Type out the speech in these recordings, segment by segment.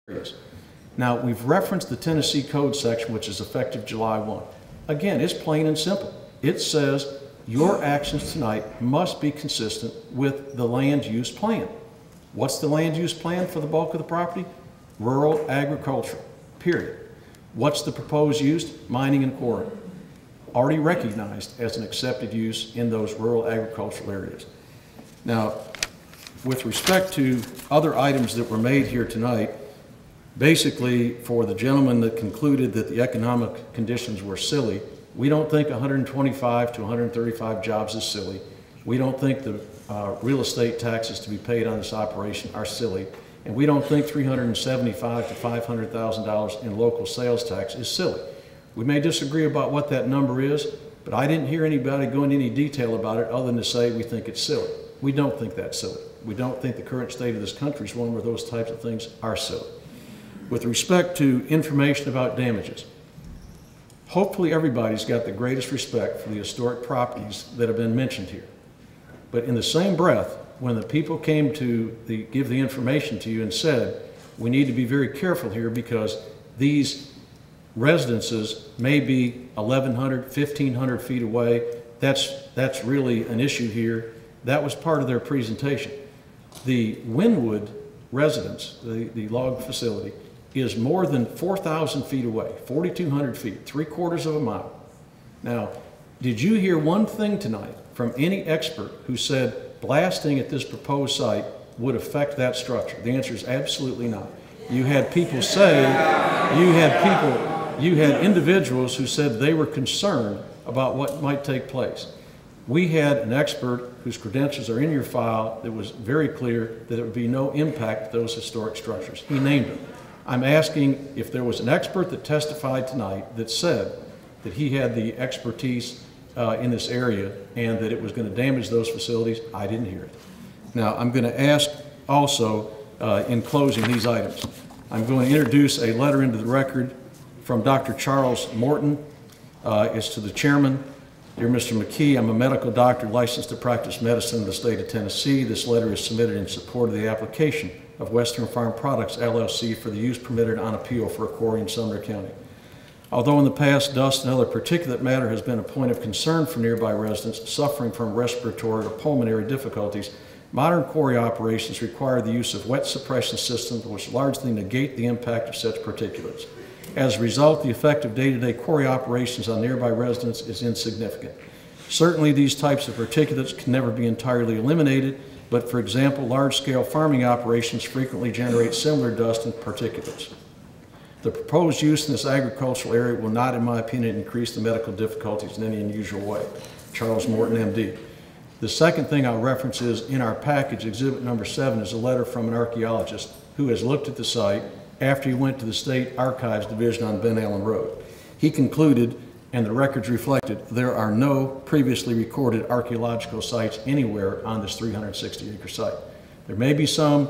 areas. Now, we've referenced the Tennessee Code section, which is effective July 1. Again, it's plain and simple. It says your actions tonight must be consistent with the land use plan. What's the land use plan for the bulk of the property? Rural agricultural, period. What's the proposed use? Mining and quarry. Already recognized as an accepted use in those rural agricultural areas. Now, with respect to other items that were made here tonight, basically for the gentleman that concluded that the economic conditions were silly, we don't think 125 to 135 jobs is silly. We don't think the real estate taxes to be paid on this operation are silly. And we don't think $375,000 to $500,000 in local sales tax is silly. We may disagree about what that number is, but I didn't hear anybody go into any detail about it other than to say we think it's silly. We don't think that's silly. We don't think the current state of this country is one where those types of things are silly. With respect to information about damages, hopefully everybody's got the greatest respect for the historic properties that have been mentioned here. But in the same breath, when the people came to give the information to you and said, we need to be very careful here because these residences may be 1,100, 1,500 feet away, that's really an issue here. That was part of their presentation. The Wynwood residence, the log facility, is more than 4,000 feet away, 4,200 feet, 3/4 of a mile. Now, did you hear one thing tonight from any expert who said blasting at this proposed site would affect that structure? The answer is absolutely not. You had people say, you had individuals who said they were concerned about what might take place. We had an expert whose credentials are in your file that was very clear that there would be no impact to those historic structures. He named them. I'm asking if there was an expert that testified tonight that said that he had the expertise in this area and that it was going to damage those facilities. I didn't hear it. Now, I'm going to ask also, in closing these items, I'm going to introduce a letter into the record from Dr. Charles Morton. It's to the chairman. Dear Mr. McKee, I'm a medical doctor licensed to practice medicine in the state of Tennessee. This letter is submitted in support of the application of Western Farm Products, LLC for the use permitted on appeal for a quarry in Sumner County. Although in the past dust and other particulate matter has been a point of concern for nearby residents suffering from respiratory or pulmonary difficulties, modern quarry operations require the use of wet suppression systems which largely negate the impact of such particulates. As a result, the effect of day-to-day quarry operations on nearby residents is insignificant. Certainly these types of particulates can never be entirely eliminated, but for example, large-scale farming operations frequently generate similar dust and particulates. The proposed use in this agricultural area will not, in my opinion, increase the medical difficulties in any unusual way. Charles Morton, MD. The second thing I'll reference is in our package, exhibit number 7 is a letter from an archaeologist who has looked at the site after he went to the State Archives Division on Ben Allen Road. He concluded, and the records reflected, there are no previously recorded archaeological sites anywhere on this 360-acre site. There may be some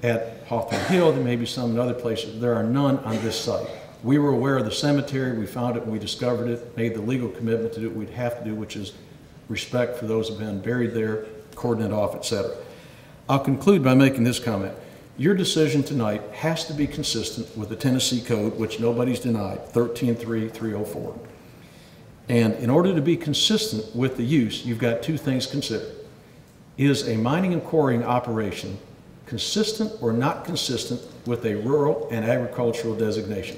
at Hawthorne Hill, there may be some in other places. There are none on this site. We were aware of the cemetery, we found it when we discovered it, made the legal commitment to do what we'd have to do, which is respect for those who have been buried there, cordon it off, etc. I'll conclude by making this comment. Your decision tonight has to be consistent with the Tennessee Code, which nobody's denied, 13.3.304. And in order to be consistent with the use, you've got two things considered. Is a mining and quarrying operation consistent or not consistent with a rural and agricultural designation?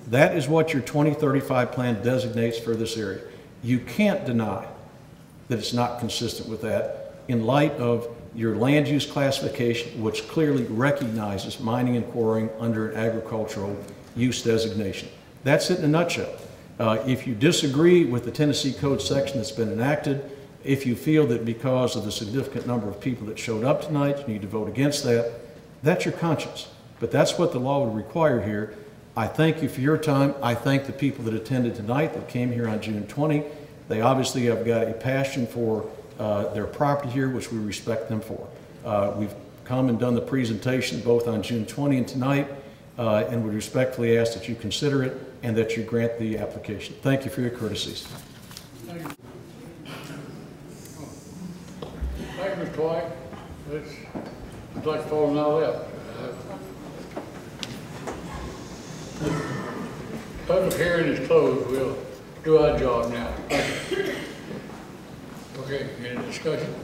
That is what your 2035 plan designates for this area. You can't deny that it's not consistent with that in light of your land use classification, which clearly recognizes mining and quarrying under an agricultural use designation. That's it in a nutshell. If you disagree with the Tennessee Code section that's been enacted, if you feel that because of the significant number of people that showed up tonight, you need to vote against that, that's your conscience. But that's what the law would require here. I thank you for your time. I thank the people that attended tonight that came here on June 20. They obviously have got a passion for their property here, which we respect them for. We've come and done the presentation both on June 20 and tonight, and we respectfully ask that you consider it and that you grant the application. Thank you for your courtesies. Thank you. Thank you, Mr. White. It's like falling out of that. Public hearing is closed. We'll do our job now. Okay, any discussion?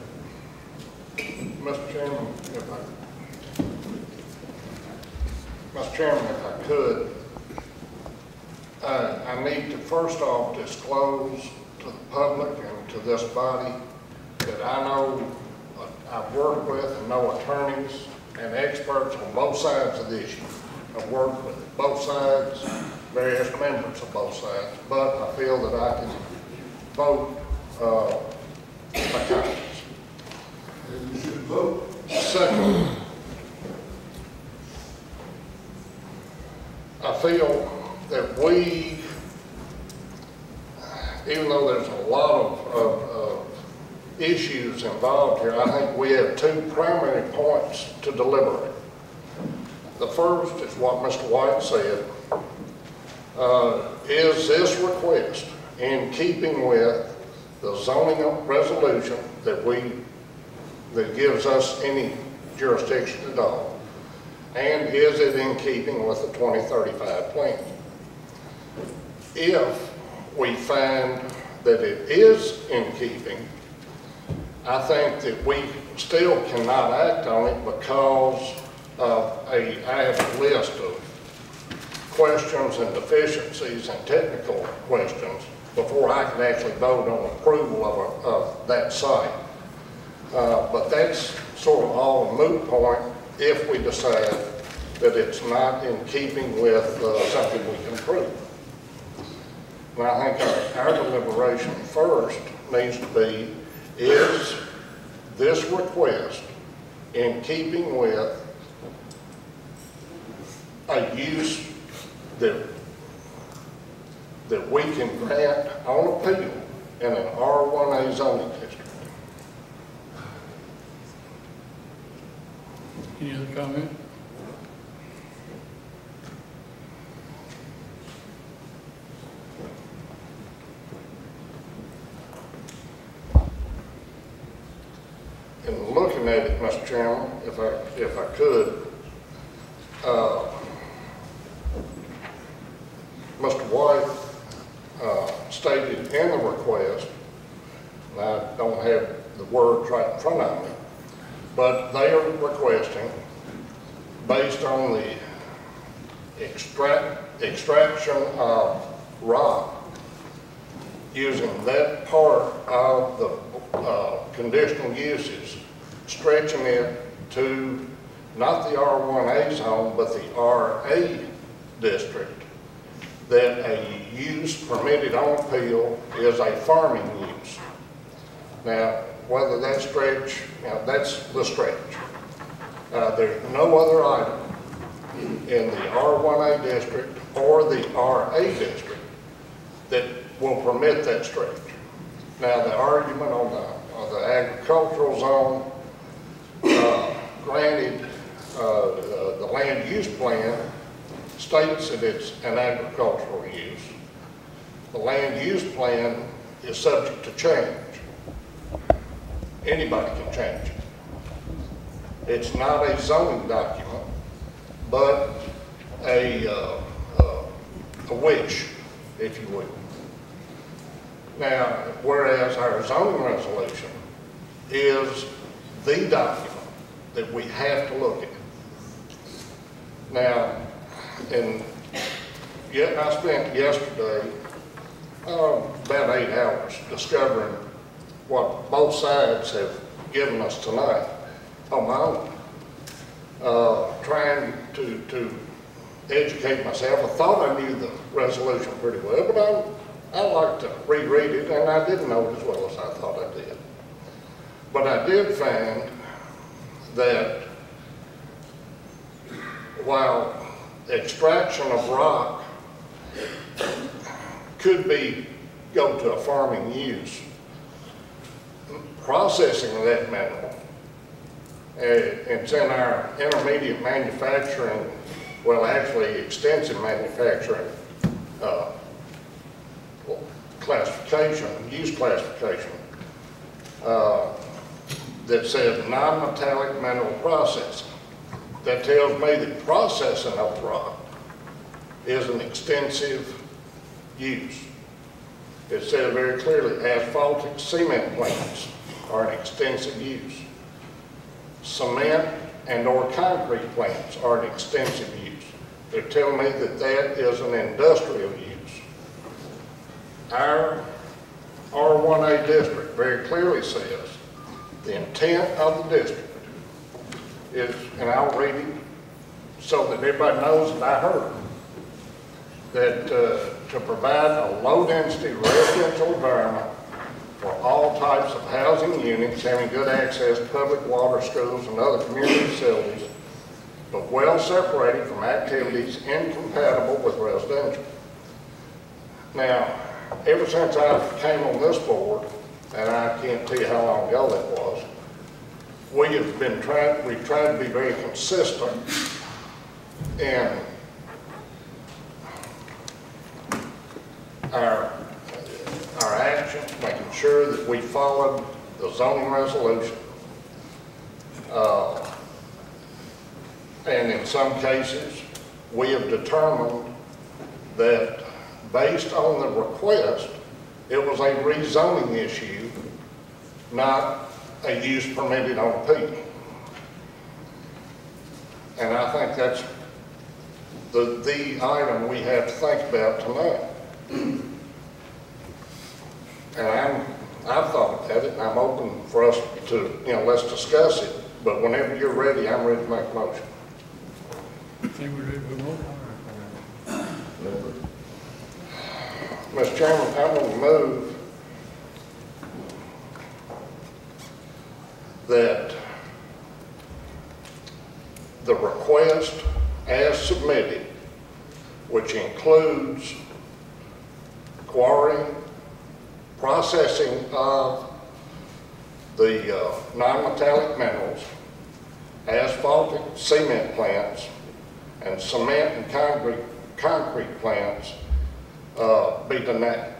Mr. Chairman, if I could, I need to first off disclose to the public and to this body that I know, I've worked with and know attorneys and experts on both sides of the issue. I've worked with both sides, various members of both sides, but I feel that I can vote my conscience. You should vote. Second, I feel that we, even though there's a lot of issues involved here, I think we have two primary points to deliberate. The first is what Mr. White said. Is this request in keeping with the zoning resolution that gives us any jurisdiction at all? And is it in keeping with the 2035 plan? If we find that it is in keeping, I think that we still cannot act on it because of I have a list of questions and deficiencies and technical questions before I can actually vote on approval of that site. But that's sort of all a moot point if we decide that it's not in keeping with something we can prove. And I think our deliberation first needs to be, is this request in keeping with a use that we can grant on appeal in an R1A zoning district? Any other comment? In looking at it, Mr. Chairman, if I could, Mr. White stated in the request, and I don't have the words right in front of me, but they are requesting, based on the extraction of rock, using that part of the conditional uses, stretching it to not the R1A zone, but the RA district, that a use permitted on appeal is a farming use. Now, whether that stretch, that's the stretch. There's no other item in the R1A district or the RA district that will permit that stretch. Now, the argument on the agricultural zone, granted, the land use plan states that it's an agricultural use. The land use plan is subject to change. Anybody can change it. It's not a zoning document, but a wish, if you will. Now, whereas our zoning resolution is the document that we have to look at. Now, and yet I spent yesterday about 8 hours discovering what both sides have given us tonight on my own, trying to educate myself. I thought I knew the resolution pretty well, but I like to reread it, and I didn't know it as well as I thought I did. But I did find that while extraction of rock could go to a farming use, processing of that mineral, it's in our intermediate manufacturing, well, actually extensive manufacturing classification, use classification, that says non-metallic mineral processing. That tells me that processing of rock is an extensive use. It said very clearly, asphaltic cement plants are an extensive use. Cement and/or concrete plants are an extensive use. They're telling me that that is an industrial use. Our R1A district very clearly says the intent of the district is, and I'll read it so that everybody knows that I heard it, that to provide a low-density residential environment for all types of housing units having good access to public water, schools, and other community facilities, but well separated from activities incompatible with residential. Now, ever since I came on this board, and I can't tell you how long ago that was, we've tried to be very consistent in our actions, making sure that we followed the zoning resolution. And in some cases, we have determined that based on the request, it was a rezoning issue, not a use permitted on a peak. And I think that's the item we have to think about tonight. And I've thought about it, and I'm open for us to, let's discuss it. But whenever you're ready, I'm ready to make a motion. I think we're ready to move. Mr. Chairman, I'm going to move that the request as submitted, which includes quarry, processing of the non-metallic minerals, asphaltic cement plants, and cement and concrete plants be denied.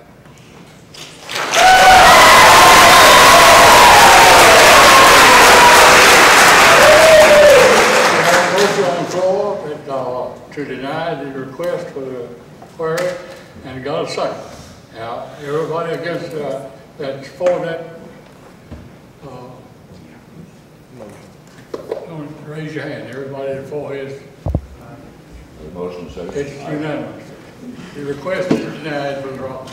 To deny the request for the query, and got a second. Now, everybody against that's for that, don't raise your hand. Everybody for his. Motion second. It's unanimous. The request is denied for the wrong.